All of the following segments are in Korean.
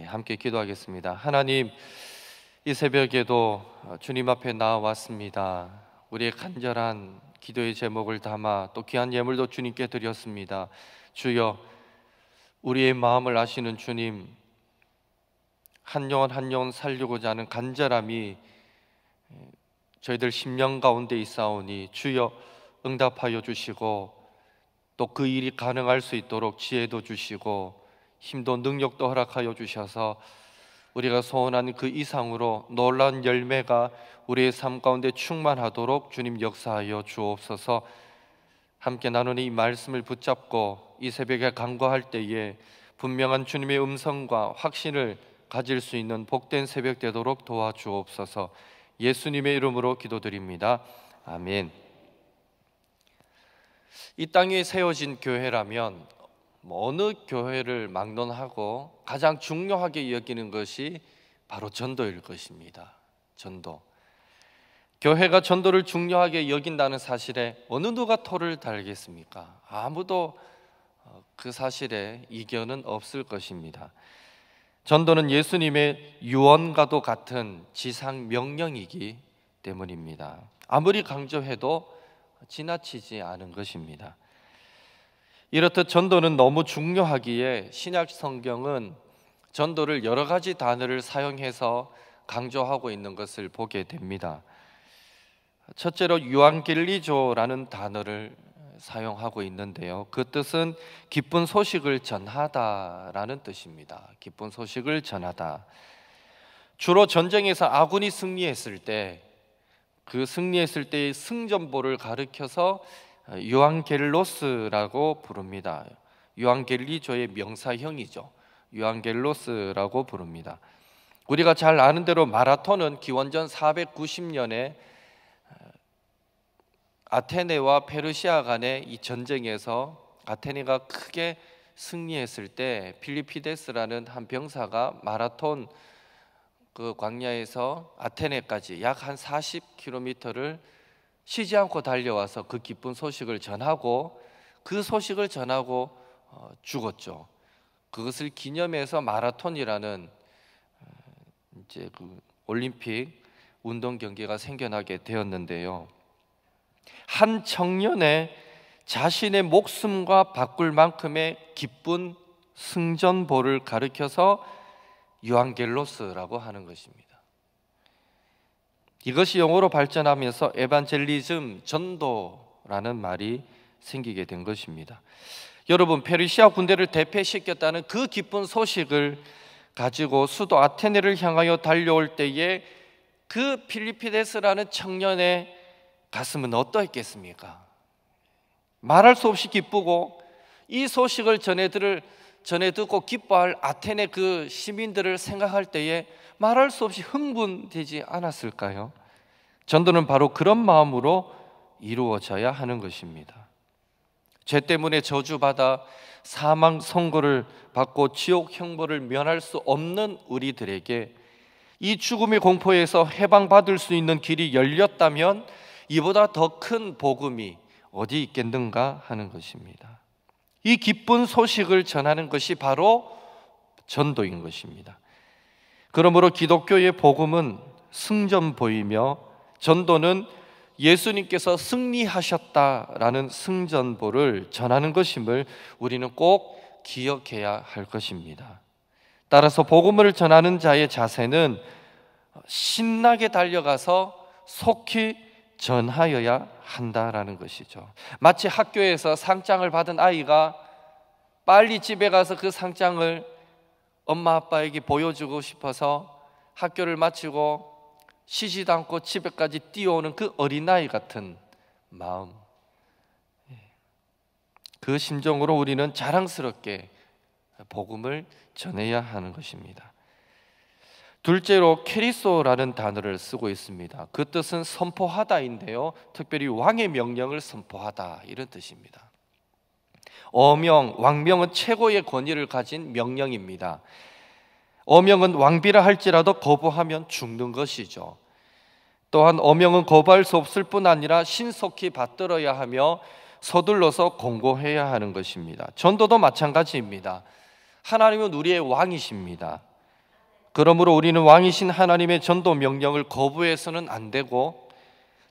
함께 기도하겠습니다. 하나님, 이 새벽에도 주님 앞에 나왔습니다. 우리의 간절한 기도의 제목을 담아 또 귀한 예물도 주님께 드렸습니다. 주여, 우리의 마음을 아시는 주님, 한 영혼 한 영혼 살리고자 하는 간절함이 저희들 심령 가운데 있사오니 주여 응답하여 주시고 또 그 일이 가능할 수 있도록 지혜도 주시고 힘도 능력도 허락하여 주셔서 우리가 소원하는 그 이상으로 놀라운 열매가 우리의 삶 가운데 충만하도록 주님 역사하여 주옵소서. 함께 나누는 이 말씀을 붙잡고 이 새벽에 간구할 때에 분명한 주님의 음성과 확신을 가질 수 있는 복된 새벽 되도록 도와주옵소서. 예수님의 이름으로 기도드립니다. 아멘. 이 땅에 세워진 교회라면 어느 교회를 막론하고 가장 중요하게 여기는 것이 바로 전도일 것입니다. 전도. 교회가 전도를 중요하게 여긴다는 사실에 어느 누가 토를 달겠습니까? 아무도 그 사실에 이견은 없을 것입니다. 전도는 예수님의 유언과도 같은 지상 명령이기 때문입니다. 아무리 강조해도 지나치지 않은 것입니다. 이렇듯 전도는 너무 중요하기에 신약 성경은 전도를 여러 가지 단어를 사용해서 강조하고 있는 것을 보게 됩니다. 첫째로 유앙겔리조라는 단어를 사용하고 있는데요, 그 뜻은 기쁜 소식을 전하다라는 뜻입니다. 기쁜 소식을 전하다. 주로 전쟁에서 아군이 승리했을 때 그 승리했을 때의 승전보를 가리켜서 유앙겔로스라고 부릅니다. 유앙겔리조의 명사형이죠. 유앙겔로스라고 부릅니다. 우리가 잘 아는 대로 마라톤은 기원전 490년에 아테네와 페르시아 간의 이 전쟁에서 아테네가 크게 승리했을 때 필리피데스라는 한 병사가 마라톤 그 광야에서 아테네까지 약 한 40km를 쉬지 않고 달려와서 그 기쁜 소식을 전하고 그 소식을 전하고 죽었죠. 그것을 기념해서 마라톤이라는 이제 그 올림픽 운동 경기가 생겨나게 되었는데요, 한 청년의 자신의 목숨과 바꿀 만큼의 기쁜 승전보를 가리켜서 유앙겔로스라고 하는 것입니다. 이것이 영어로 발전하면서 에반젤리즘, 전도라는 말이 생기게 된 것입니다. 여러분, 페르시아 군대를 대패시켰다는 그 기쁜 소식을 가지고 수도 아테네를 향하여 달려올 때에 그 필리피데스라는 청년의 가슴은 어떠했겠습니까? 말할 수 없이 기쁘고 이 소식을 전해 듣고 기뻐할 아테네 그 시민들을 생각할 때에 말할 수 없이 흥분되지 않았을까요? 전도는 바로 그런 마음으로 이루어져야 하는 것입니다. 죄 때문에 저주받아 사망 선고를 받고 지옥 형벌을 면할 수 없는 우리들에게 이 죽음의 공포에서 해방받을 수 있는 길이 열렸다면 이보다 더 큰 복음이 어디 있겠는가 하는 것입니다. 이 기쁜 소식을 전하는 것이 바로 전도인 것입니다. 그러므로 기독교의 복음은 승전보이며 전도는 예수님께서 승리하셨다라는 승전보를 전하는 것임을 우리는 꼭 기억해야 할 것입니다. 따라서 복음을 전하는 자의 자세는 신나게 달려가서 속히 전하여야 한다라는 것이죠. 마치 학교에서 상장을 받은 아이가 빨리 집에 가서 그 상장을 엄마 아빠에게 보여주고 싶어서 학교를 마치고 쉬지도 않고 집에까지 뛰어오는 그 어린아이 같은 마음, 그 심정으로 우리는 자랑스럽게 복음을 전해야 하는 것입니다. 둘째로 캐리소라는 단어를 쓰고 있습니다. 그 뜻은 선포하다인데요, 특별히 왕의 명령을 선포하다 이런 뜻입니다. 어명, 왕명은 최고의 권위를 가진 명령입니다. 어명은 왕비라 할지라도 거부하면 죽는 것이죠. 또한 어명은 거부할 수 없을 뿐 아니라 신속히 받들어야 하며 서둘러서 공고해야 하는 것입니다. 전도도 마찬가지입니다. 하나님은 우리의 왕이십니다. 그러므로 우리는 왕이신 하나님의 전도 명령을 거부해서는 안 되고,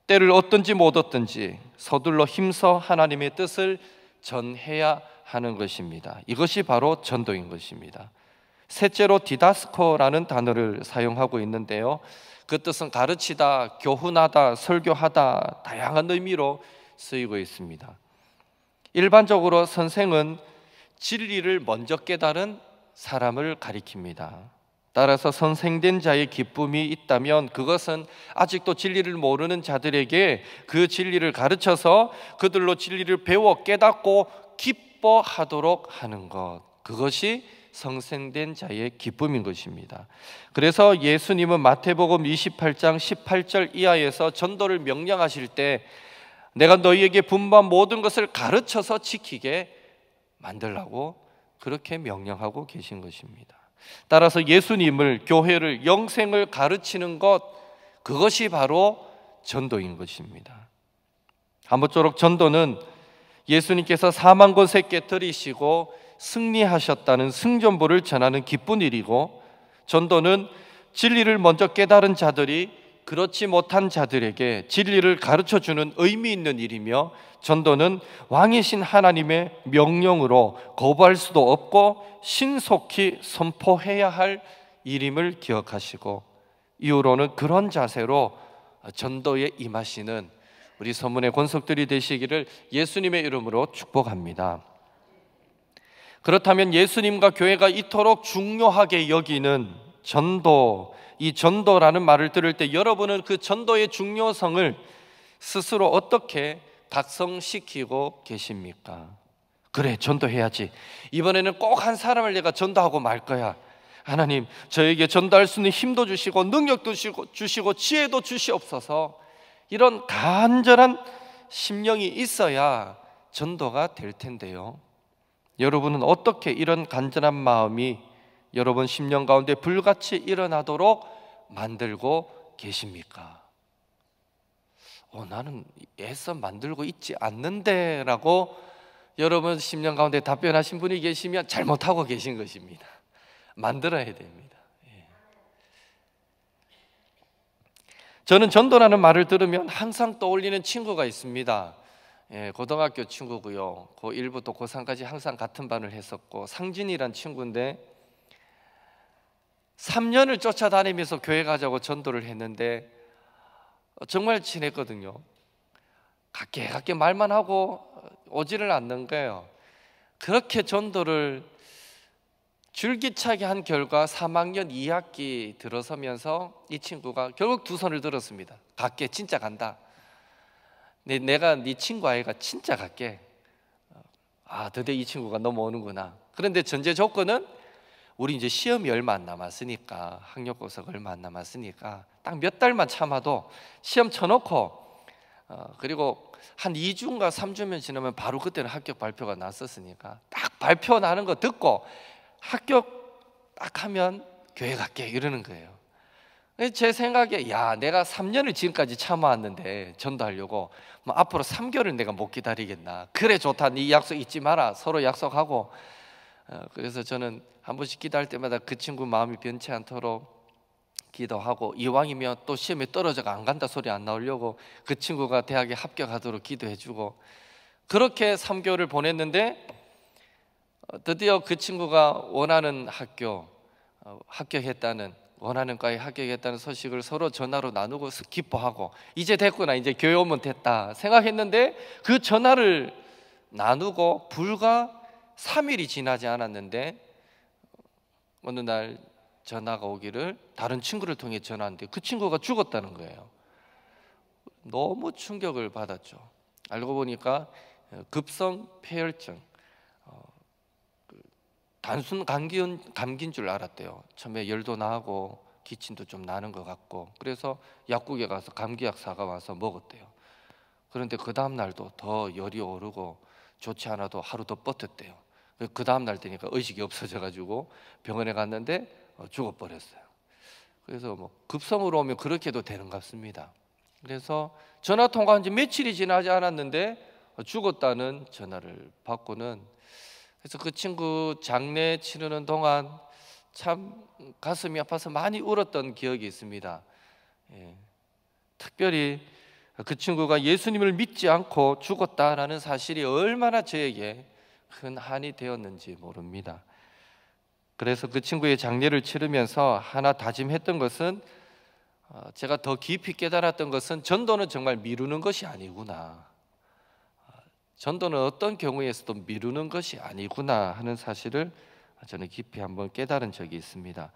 때를 얻든지 못 얻든지 서둘러 힘써 하나님의 뜻을 전해야 하는 것입니다. 이것이 바로 전도인 것입니다. 셋째로 디다스코라는 단어를 사용하고 있는데요, 그 뜻은 가르치다, 교훈하다, 설교하다, 다양한 의미로 쓰이고 있습니다. 일반적으로 선생은 진리를 먼저 깨달은 사람을 가리킵니다. 따라서 선생된 자의 기쁨이 있다면 그것은 아직도 진리를 모르는 자들에게 그 진리를 가르쳐서 그들로 진리를 배워 깨닫고 기뻐하도록 하는 것, 그것이 선생된 자의 기쁨인 것입니다. 그래서 예수님은 마태복음 28장 18절 이하에서 전도를 명령하실 때 내가 너희에게 분부한 모든 것을 가르쳐서 지키게 만들라고 그렇게 명령하고 계신 것입니다. 따라서 예수님을, 교회를, 영생을 가르치는 것, 그것이 바로 전도인 것입니다. 아무쪼록 전도는 예수님께서 4만 곳에 깨뜨리시고 승리하셨다는 승전보를 전하는 기쁜 일이고, 전도는 진리를 먼저 깨달은 자들이 그렇지 못한 자들에게 진리를 가르쳐주는 의미 있는 일이며, 전도는 왕이신 하나님의 명령으로 거부할 수도 없고 신속히 선포해야 할 일임을 기억하시고, 이후로는 그런 자세로 전도에 임하시는 우리 서문의 권속들이 되시기를 예수님의 이름으로 축복합니다. 그렇다면 예수님과 교회가 이토록 중요하게 여기는 전도, 이 전도라는 말을 들을 때 여러분은 그 전도의 중요성을 스스로 어떻게 각성시키고 계십니까? 그래, 전도해야지. 이번에는 꼭 한 사람을 내가 전도하고 말 거야. 하나님, 저에게 전도할 수 있는 힘도 주시고 능력도 주시고 지혜도 주시옵소서. 이런 간절한 심령이 있어야 전도가 될 텐데요, 여러분은 어떻게 이런 간절한 마음이 여러분 심령 가운데 불같이 일어나도록 만들고 계십니까? 나는 애써 만들고 있지 않는데 라고 여러분 심령 가운데 답변하신 분이 계시면 잘못하고 계신 것입니다. 만들어야 됩니다. 저는 전도라는 말을 들으면 항상 떠올리는 친구가 있습니다. 고등학교 친구고요, 고1부터 고3까지 항상 같은 반을 했었고, 상진이란 친구인데 3년을 쫓아다니면서 교회 가자고 전도를 했는데 정말 친했거든요. 각게 말만 하고 오지를 않는 거예요. 그렇게 전도를 줄기차게 한 결과 3학년 2학기 들어서면서 이 친구가 결국 두 손을 들었습니다. 갈게, 진짜 간다. 내가 네 친구 아이가 진짜 갈게. 드디어 이 친구가 넘어오는구나. 그런데 전제 조건은 우리 이제 시험이 얼마 안 남았으니까, 학력고사가 얼마 안 남았으니까 딱 몇 달만 참아도 시험 쳐놓고, 그리고 한 2주인가 3주면 지나면 바로 그때는 합격 발표가 났었으니까 딱 발표 나는 거 듣고 합격 딱 하면 교회 갈게 이러는 거예요. 제 생각에 내가 3년을 지금까지 참아왔는데 전도하려고 앞으로 3개월을 내가 못 기다리겠나. 그래, 좋다, 네 약속 잊지 마라. 서로 약속하고. 그래서 저는 한 번씩 기도할 때마다 그 친구 마음이 변치 않도록 기도하고, 이왕이면 또 시험에 떨어져가 안 간다 소리 안 나오려고 그 친구가 대학에 합격하도록 기도해주고, 그렇게 3개월을 보냈는데 드디어 그 친구가 원하는 학교 합격했다는, 원하는 과에 합격했다는 소식을 서로 전화로 나누고 기뻐하고, 이제 됐구나, 이제 교회 오면 됐다 생각했는데 그 전화를 나누고 불과 3일이 지나지 않았는데 어느 날 전화가 오기를, 다른 친구를 통해 전화하는데 그 친구가 죽었다는 거예요. 너무 충격을 받았죠. 알고 보니까 급성 폐혈증, 단순 감기인 줄 알았대요. 처음에 열도 나고 기침도 좀 나는 것 같고, 그래서 약국에 가서 감기약 사가 와서 먹었대요. 그런데 그 다음 날도 더 열이 오르고 좋지 않아도 하루 더 버텼대요. 그 다음 날 되니까 의식이 없어져가지고 병원에 갔는데 죽어버렸어요. 그래서 급성으로 오면 그렇게도 되는 것 같습니다. 그래서 전화 통화한 지 며칠이 지나지 않았는데 죽었다는 전화를 받고는 그래서 그 친구 장례 치르는 동안 참 가슴이 아파서 많이 울었던 기억이 있습니다. 특별히 그 친구가 예수님을 믿지 않고 죽었다라는 사실이 얼마나 저에게 큰 한이 되었는지 모릅니다. 그래서 그 친구의 장례를 치르면서 하나 다짐했던 것은, 제가 더 깊이 깨달았던 것은 전도는 정말 미루는 것이 아니구나, 전도는 어떤 경우에서도 미루는 것이 아니구나 하는 사실을 저는 깊이 한번 깨달은 적이 있습니다.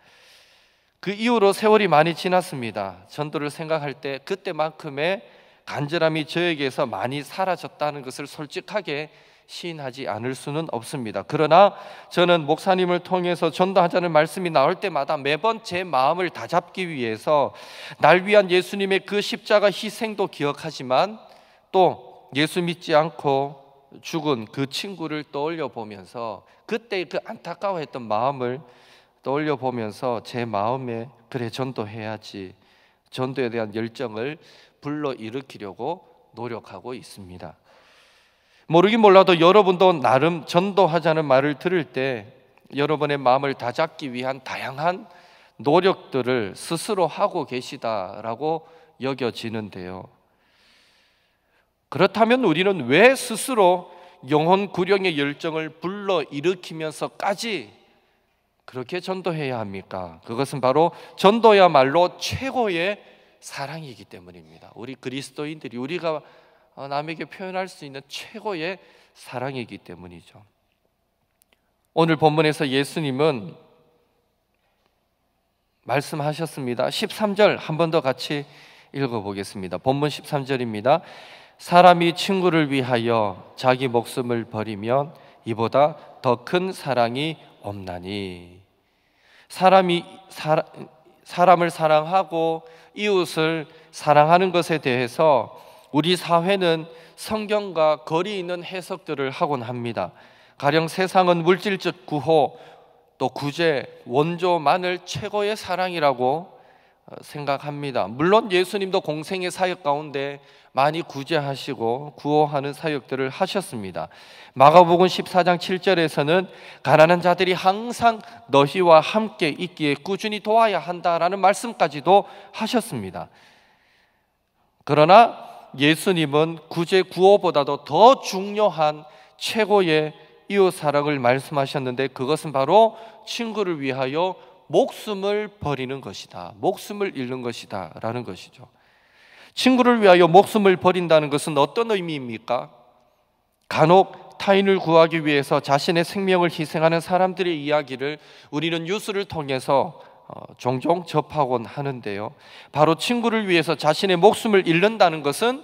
그 이후로 세월이 많이 지났습니다. 전도를 생각할 때 그때만큼의 간절함이 저에게서 많이 사라졌다는 것을 솔직하게 시인하지 않을 수는 없습니다. 그러나 저는 목사님을 통해서 전도하자는 말씀이 나올 때마다 매번 제 마음을 다잡기 위해서 날 위한 예수님의 그 십자가 희생도 기억하지만 또 예수 믿지 않고 죽은 그 친구를 떠올려 보면서 그때 그 안타까워했던 마음을 떠올려 보면서 제 마음에 그래, 전도해야지, 전도에 대한 열정을 불러일으키려고 노력하고 있습니다. 모르긴 몰라도 여러분도 나름 전도하자는 말을 들을 때 여러분의 마음을 다잡기 위한 다양한 노력들을 스스로 하고 계시다라고 여겨지는데요. 그렇다면 우리는 왜 스스로 영혼 구령의 열정을 불러일으키면서까지 그렇게 전도해야 합니까? 그것은 바로 전도야말로 최고의 사랑이기 때문입니다. 우리 그리스도인들이 우리가 남에게 표현할 수 있는 최고의 사랑이기 때문이죠. 오늘 본문에서 예수님은 말씀하셨습니다. 13절 한 번 더 같이 읽어보겠습니다. 본문 13절입니다. 사람이 친구를 위하여 자기 목숨을 버리면 이보다 더 큰 사랑이 없나니. 사람을 사랑하고 이웃을 사랑하는 것에 대해서 우리 사회는 성경과 거리 있는 해석들을 하곤 합니다. 가령 세상은 물질적 구호, 또 구제, 원조만을 최고의 사랑이라고 생각합니다. 물론 예수님도 공생의 사역 가운데 많이 구제하시고 구호하는 사역들을 하셨습니다. 마가복음 14장 7절에서는 가난한 자들이 항상 너희와 함께 있기에 꾸준히 도와야 한다라는 말씀까지도 하셨습니다. 그러나 예수님은 구제 구호보다도 더 중요한 최고의 이웃 사랑을 말씀하셨는데, 그것은 바로 친구를 위하여 목숨을 버리는 것이다, 목숨을 잃는 것이다 라는 것이죠. 친구를 위하여 목숨을 버린다는 것은 어떤 의미입니까? 간혹 타인을 구하기 위해서 자신의 생명을 희생하는 사람들의 이야기를 우리는 뉴스를 통해서 종종 접하곤 하는데요. 바로 친구를 위해서 자신의 목숨을 잃는다는 것은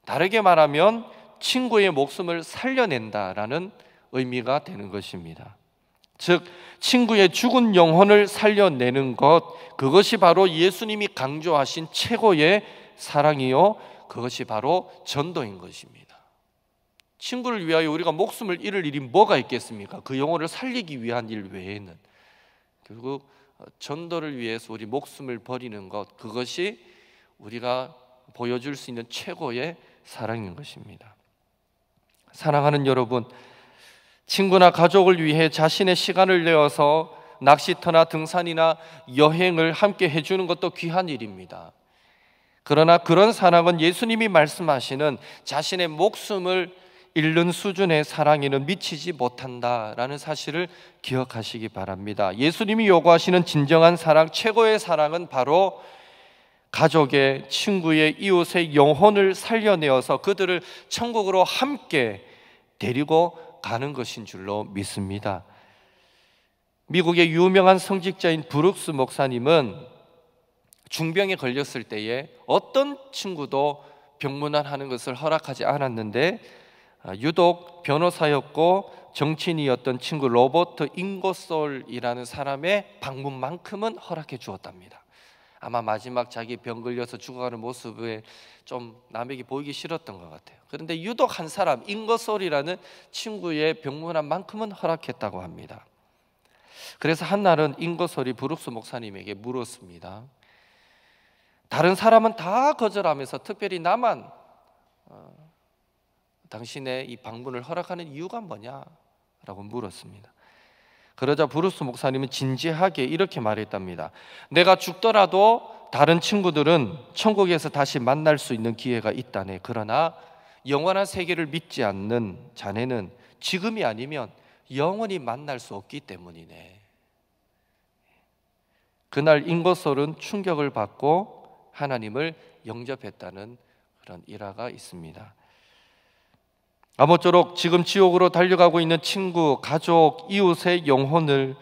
다르게 말하면 친구의 목숨을 살려낸다라는 의미가 되는 것입니다. 즉 친구의 죽은 영혼을 살려내는 것, 그것이 바로 예수님이 강조하신 최고의 사랑이요, 그것이 바로 전도인 것입니다. 친구를 위하여 우리가 목숨을 잃을 일이 뭐가 있겠습니까? 그 영혼을 살리기 위한 일 외에는. 결국 전도를 위해서 우리 목숨을 버리는 것, 그것이 우리가 보여줄 수 있는 최고의 사랑인 것입니다. 사랑하는 여러분, 친구나 가족을 위해 자신의 시간을 내어서 낚시터나 등산이나 여행을 함께 해주는 것도 귀한 일입니다. 그러나 그런 사랑은 예수님이 말씀하시는 자신의 목숨을 잃는 수준의 사랑에는 미치지 못한다라는 사실을 기억하시기 바랍니다. 예수님이 요구하시는 진정한 사랑, 최고의 사랑은 바로 가족의, 친구의, 이웃의 영혼을 살려내어서 그들을 천국으로 함께 데리고 가는 것인 줄로 믿습니다. 미국의 유명한 성직자인 브룩스 목사님은 중병에 걸렸을 때에 어떤 친구도 병문안하는 것을 허락하지 않았는데, 유독 변호사였고 정치인이었던 친구 로버트 잉거솔이라는 사람의 방문만큼은 허락해 주었답니다. 아마 마지막 자기 병 걸려서 죽어가는 모습에 좀 남에게 보이기 싫었던 것 같아요. 그런데 유독 한 사람, 잉거솔이라는 친구의 병문안만큼은 허락했다고 합니다. 그래서 한날은 잉거솔이 브룩스 목사님에게 물었습니다. 다른 사람은 다 거절하면서 특별히 나만 당신의 이 방문을 허락하는 이유가 뭐냐 라고 물었습니다. 그러자 브루스 목사님은 진지하게 이렇게 말했답니다. 내가 죽더라도 다른 친구들은 천국에서 다시 만날 수 있는 기회가 있다네. 그러나 영원한 세계를 믿지 않는 자네는 지금이 아니면 영원히 만날 수 없기 때문이네. 그날 인거솔은 충격을 받고 하나님을 영접했다는 그런 일화가 있습니다. 아무쪼록 지금 지옥으로 달려가고 있는 친구, 가족, 이웃의 영혼을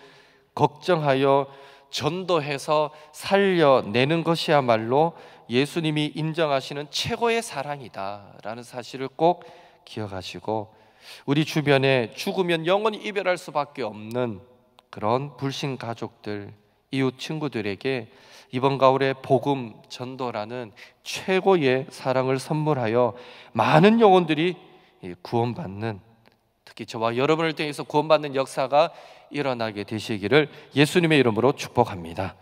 걱정하여 전도해서 살려내는 것이야말로 예수님이 인정하시는 최고의 사랑이다라는 사실을 꼭 기억하시고, 우리 주변에 죽으면 영원히 이별할 수밖에 없는 그런 불신 가족들, 이웃 친구들에게 이번 가을에 복음 전도라는 최고의 사랑을 선물하여 많은 영혼들이 구원받는, 특히 저와 여러분을 통해서 구원받는 역사가 일어나게 되시기를 예수님의 이름으로 축복합니다.